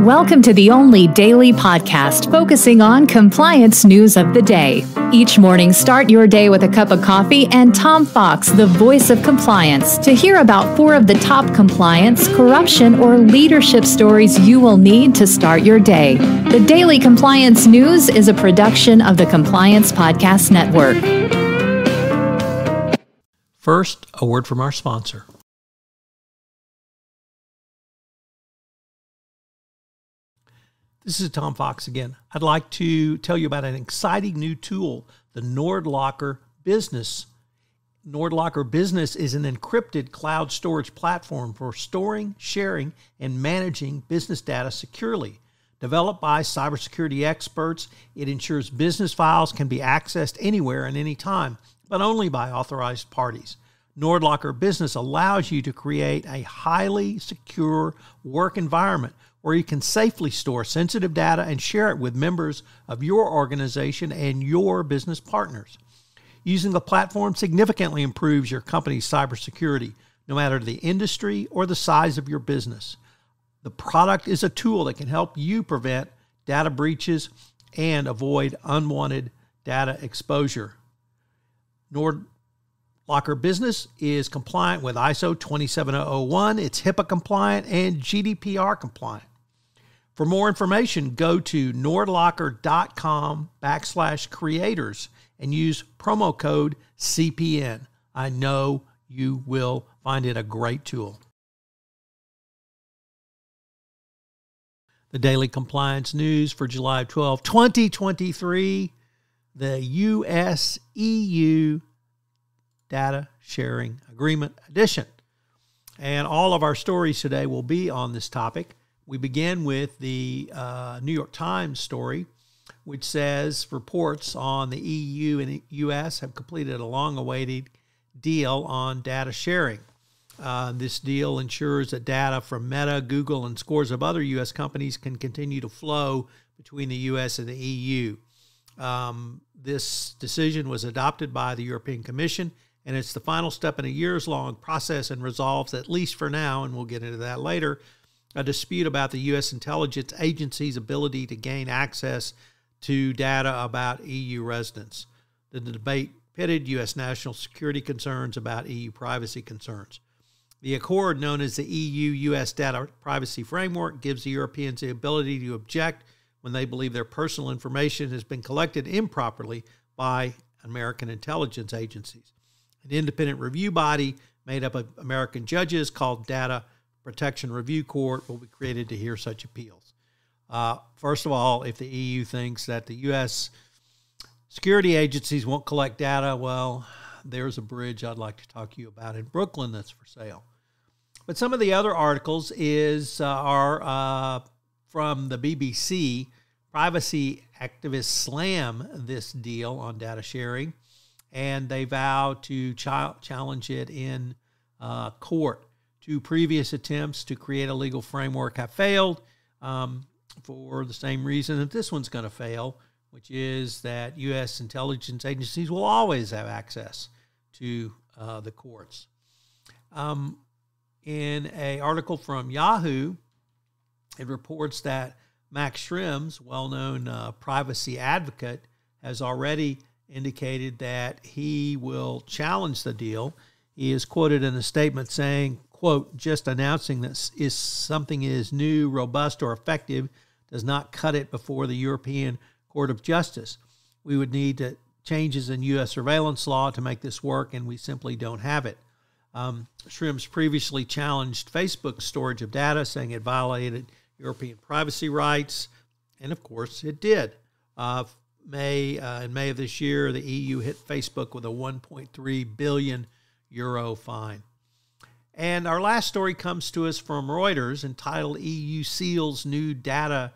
Welcome to the only daily podcast focusing on compliance news of the day. Each morning, start your day with a cup of coffee and Tom Fox, the voice of compliance, to hear about 4 of the top compliance, corruption, or leadership stories you will need to start your day. The Daily Compliance News is a production of the Compliance Podcast Network. First, a word from our sponsor. This is Tom Fox again. I'd like to tell you about an exciting new tool, the NordLocker Business. NordLocker Business is an encrypted cloud storage platform for storing, sharing, and managing business data securely. Developed by cybersecurity experts, it ensures business files can be accessed anywhere and anytime, but only by authorized parties. NordLocker Business allows you to create a highly secure work environment where you can safely store sensitive data and share it with members of your organization and your business partners. Using the platform significantly improves your company's cybersecurity, no matter the industry or the size of your business. The product is a tool that can help you prevent data breaches and avoid unwanted data exposure. NordLocker Business is compliant with ISO 27001, it's HIPAA compliant, and GDPR compliant. For more information, go to nordlocker.com/creators and use promo code CPN. I know you will find it a great tool. The Daily Compliance News for July 12, 2023, the US-EU Data Sharing Agreement Edition. And all of our stories today will be on this topic. We begin with the New York Times story, which says reports on the EU and U.S. have completed a long-awaited deal on data sharing. This deal ensures that data from Meta, Google, and scores of other U.S. companies can continue to flow between the U.S. and the EU. This decision was adopted by the European Commission, and it's the final step in a years-long process and resolves, at least for now, and we'll get into that later, a dispute about the U.S. intelligence agency's ability to gain access to data about EU residents. The debate pitted U.S. national security concerns about EU privacy concerns. The accord, known as the EU-U.S. Data Privacy Framework, gives the Europeans the ability to object when they believe their personal information has been collected improperly by American intelligence agencies. An independent review body made up of American judges called Data Protection Review Court will be created to hear such appeals. First of all, if the EU thinks that the U.S. security agencies won't collect data, well, there's a bridge I'd like to talk to you about in Brooklyn that's for sale. But some of the other articles are from the BBC. Privacy activists slam this deal on data sharing, and they vow to challenge it in court. 2 previous attempts to create a legal framework have failed for the same reason that this one's going to fail, which is that U.S. intelligence agencies will always have access to the courts. In an article from Yahoo, it reports that Max Schrems, well-known privacy advocate, has already indicated that he will challenge the deal. He is quoted in a statement saying, quote, "Just announcing that something is new, robust, or effective does not cut it before the European Court of Justice. We would need changes in U.S. surveillance law to make this work, and we simply don't have it." Schrems previously challenged Facebook's storage of data, saying it violated European privacy rights, and of course it did. In May of this year, the EU hit Facebook with a 1.3 billion euro fine. And our last story comes to us from Reuters, entitled "EU Seals New Data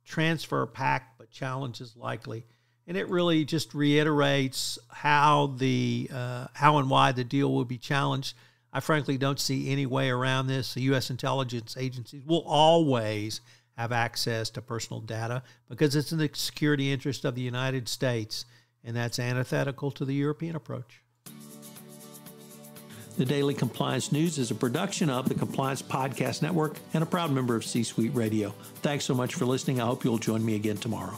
Transfer Pact, but Challenges Likely." And it really just reiterates how and why the deal will be challenged. I frankly don't see any way around this. The U.S. intelligence agencies will always have access to personal data because it's in the security interest of the United States, and that's antithetical to the European approach. The Daily Compliance News is a production of the Compliance Podcast Network and a proud member of C-Suite Radio. Thanks so much for listening. I hope you'll join me again tomorrow.